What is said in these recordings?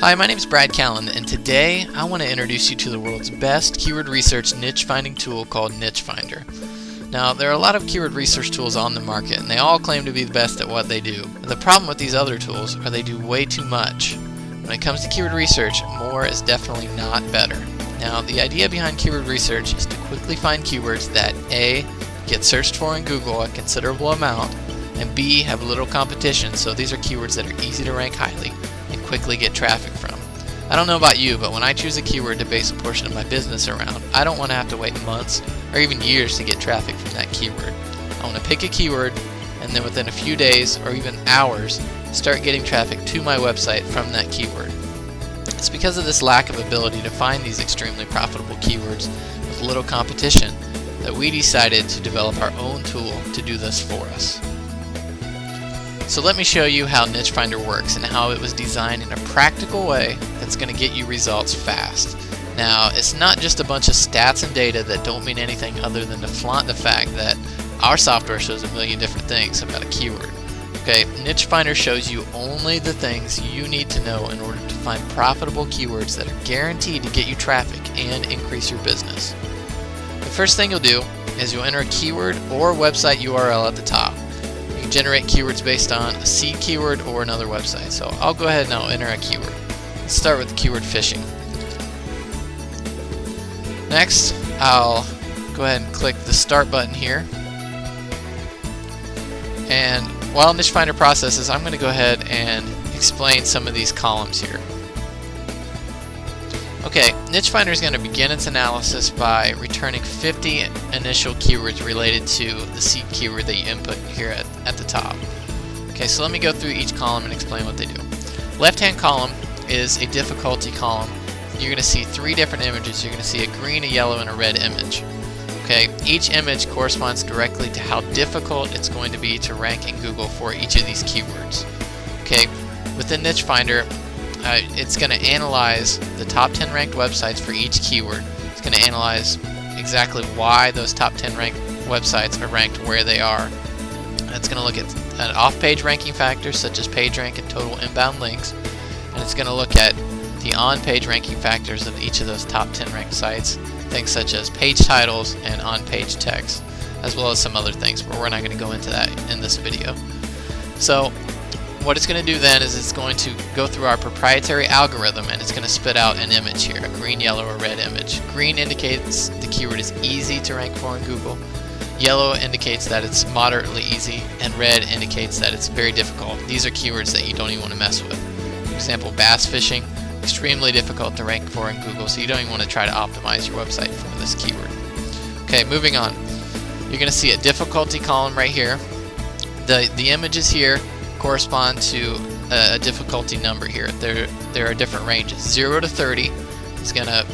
Hi, my name is Brad Callan, and today I want to introduce you to the world's best keyword research niche finding tool called Niche Finder. Now, there are a lot of keyword research tools on the market, and they all claim to be the best at what they do. The problem with these other tools are they do way too much. When it comes to keyword research, more is definitely not better. Now, the idea behind keyword research is to quickly find keywords that A, get searched for in Google a considerable amount, and B, have little competition, so these are keywords that are easy to rank highly and quickly get traffic from. I don't know about you, but when I choose a keyword to base a portion of my business around, I don't want to have to wait months or even years to get traffic from that keyword. I want to pick a keyword and then within a few days or even hours start getting traffic to my website from that keyword. It's because of this lack of ability to find these extremely profitable keywords with little competition that we decided to develop our own tool to do this for us. So let me show you how Niche Finder works and how it was designed in a practical way that's going to get you results fast. Now, it's not just a bunch of stats and data that don't mean anything other than to flaunt the fact that our software shows a million different things about a keyword. Okay, Niche Finder shows you only the things you need to know in order to find profitable keywords that are guaranteed to get you traffic and increase your business. The first thing you'll do is you'll enter a keyword or website URL at the top. You can generate keywords based on a seed keyword or another website. So I'll go ahead and I'll enter a keyword. Let's start with keyword phishing. Next, I'll go ahead and click the start button here. And while Niche Finder processes, I'm going to go ahead and explain some of these columns here. Okay, Niche Finder is going to begin its analysis by returning 50 initial keywords related to the seed keyword that you input here at the top. Okay, so let me go through each column and explain what they do. Left-hand column is a difficulty column. You're going to see three different images. You're going to see a green, a yellow, and a red image. Okay, each image corresponds directly to how difficult it's going to be to rank in Google for each of these keywords. Okay, within Niche Finder, it's going to analyze the top 10 ranked websites for each keyword. It's going to analyze exactly why those top 10 ranked websites are ranked where they are. It's going to look at off-page ranking factors such as page rank and total inbound links. And it's going to look at the on-page ranking factors of each of those top 10 ranked sites, things such as page titles and on-page text, as well as some other things, but we're not going to go into that in this video. So what it's going to do then is it's going to go through our proprietary algorithm and it's going to spit out an image here, a green, yellow, or red image. Green indicates the keyword is easy to rank for in Google. Yellow indicates that it's moderately easy, and red indicates that it's very difficult. These are keywords that you don't even want to mess with. For example, bass fishing, extremely difficult to rank for in Google, so you don't even want to try to optimize your website for this keyword. Okay, moving on. You're going to see a difficulty column right here. The images here correspond to a difficulty number here. There are different ranges. 0 to 30 is going to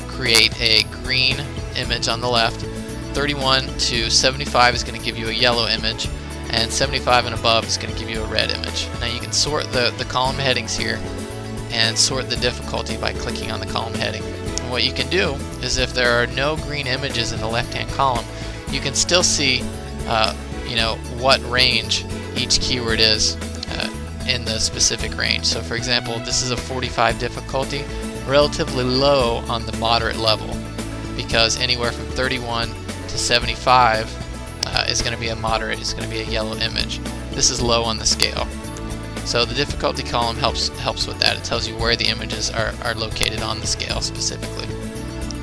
create a green image on the left. 31 to 75 is going to give you a yellow image, and 75 and above is going to give you a red image. Now you can sort the column headings here and sort the difficulty by clicking on the column heading. And what you can do is if there are no green images in the left-hand column, you can still see what range each keyword is in the specific range. So for example, this is a 45 difficulty, relatively low on the moderate level, because anywhere from 31 to 75 is going to be a moderate, it's going to be a yellow image. This is low on the scale. So the difficulty column helps with that. It tells you where the images are located on the scale specifically.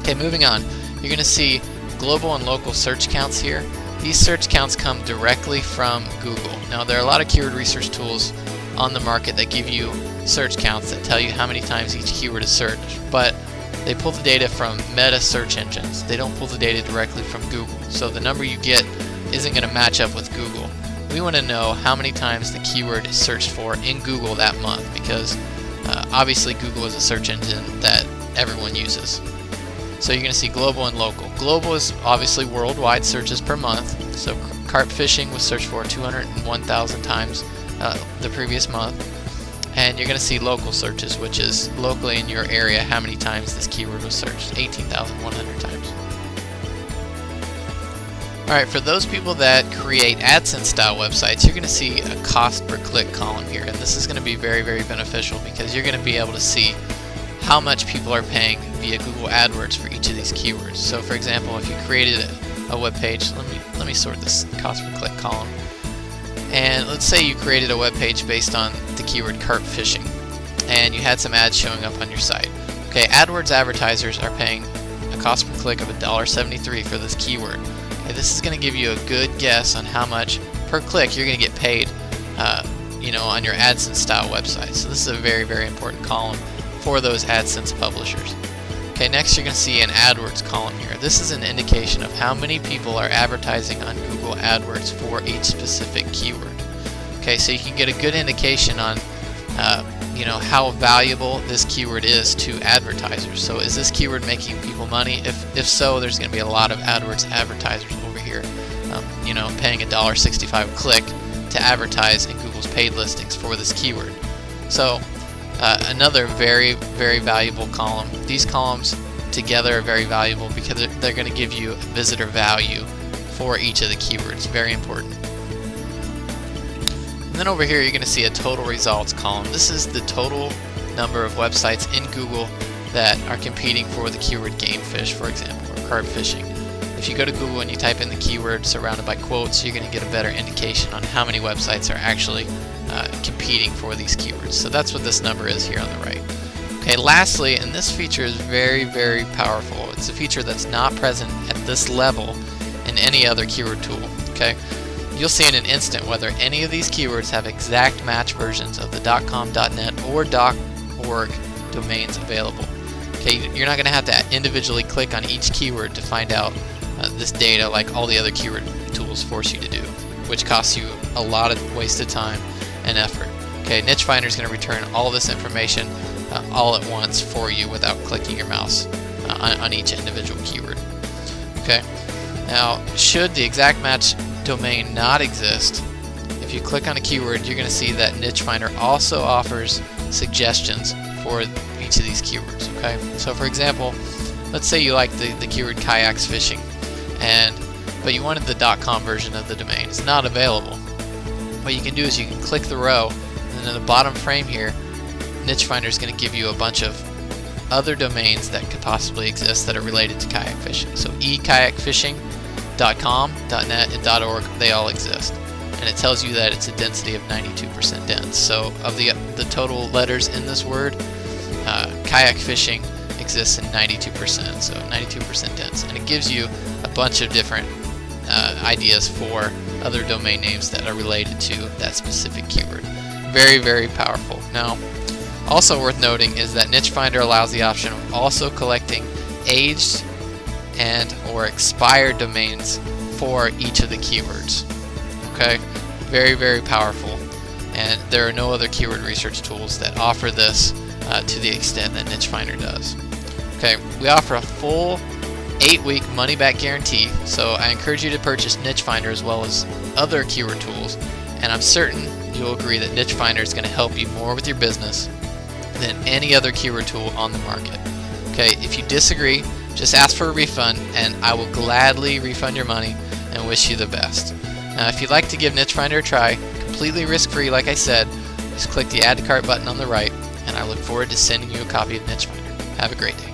Okay, moving on. You're going to see global and local search counts here. These search counts come directly from Google. Now there are a lot of keyword research tools on the market that give you search counts that tell you how many times each keyword is searched, but they pull the data from meta search engines. They don't pull the data directly from Google. So the number you get isn't going to match up with Google. We want to know how many times the keyword is searched for in Google that month, because obviously Google is a search engine that everyone uses. So you're going to see global and local. Global is obviously worldwide searches per month. So carp fishing was searched for 201,000 times the previous month. And you're going to see local searches, which is locally in your area how many times this keyword was searched, 18,100 times. Alright, for those people that create AdSense style websites, you're going to see a cost per click column here, and this is going to be very, very beneficial because you're going to be able to see how much people are paying via Google AdWords for each of these keywords. So for example, if you created a web page, let me sort this cost per click column, and let's say you created a web page based on the keyword carp fishing, and you had some ads showing up on your site. Okay, AdWords advertisers are paying a cost per click of $1.73 for this keyword. Okay, this is going to give you a good guess on how much per click you're going to get paid on your AdSense style website. So this is a very, very important column for those AdSense publishers. Okay, next you're going to see an AdWords column here. This is an indication of how many people are advertising on Google AdWords for each specific keyword. Okay, so you can get a good indication on how valuable this keyword is to advertisers. So is this keyword making people money? If so, there's going to be a lot of AdWords advertisers over here, paying $1.65 a click to advertise in Google's paid listings for this keyword. So another very, very valuable column. These columns together are very valuable because they're going to give you visitor value for each of the keywords. Very important. And then over here you're going to see a total results column. This is the total number of websites in Google that are competing for the keyword game fish, for example, or carp fishing. If you go to Google and you type in the keyword surrounded by quotes, you're going to get a better indication on how many websites are actually competing for these keywords. So that's what this number is here on the right. Okay, lastly, and this feature is very, very powerful. It's a feature that's not present at this level in any other keyword tool. Okay, you'll see in an instant whether any of these keywords have exact match versions of the .com, .net, or .org domains available. Okay, you're not going to have to individually click on each keyword to find out this data like all the other keyword tools force you to do, which costs you a lot of wasted time and effort. Okay, Niche Finder is going to return all this information all at once for you without clicking your mouse on each individual keyword. Okay, now should the exact match domain not exist, if you click on a keyword, you're going to see that Niche Finder also offers suggestions for each of these keywords. Okay, so for example, let's say you like the keyword kayaks fishing, but you wanted the .com version of the domain. It's not available. What you can do is you can click the row, and then in the bottom frame here, Niche Finder is going to give you a bunch of other domains that could possibly exist that are related to kayak fishing. So ekayakfishing.com, .net, and .org, they all exist. And it tells you that it's a density of 92% dense. So of the total letters in this word, kayak fishing exists in 92%, so 92% dense. And it gives you a bunch of different ideas for other domain names that are related to that specific keyword. Very, very powerful. Now, also worth noting is that Niche Finder allows the option of also collecting aged and or expired domains for each of the keywords. Okay, very, very powerful, and there are no other keyword research tools that offer this to the extent that Niche Finder does. Okay, we offer a full 8-week money-back guarantee, so I encourage you to purchase Niche Finder as well as other keyword tools, and I'm certain you'll agree that Niche Finder is going to help you more with your business than any other keyword tool on the market. Okay, if you disagree, just ask for a refund, and I will gladly refund your money and wish you the best. Now, if you'd like to give Niche Finder a try, completely risk-free like I said, just click the Add to Cart button on the right, and I look forward to sending you a copy of Niche Finder. Have a great day.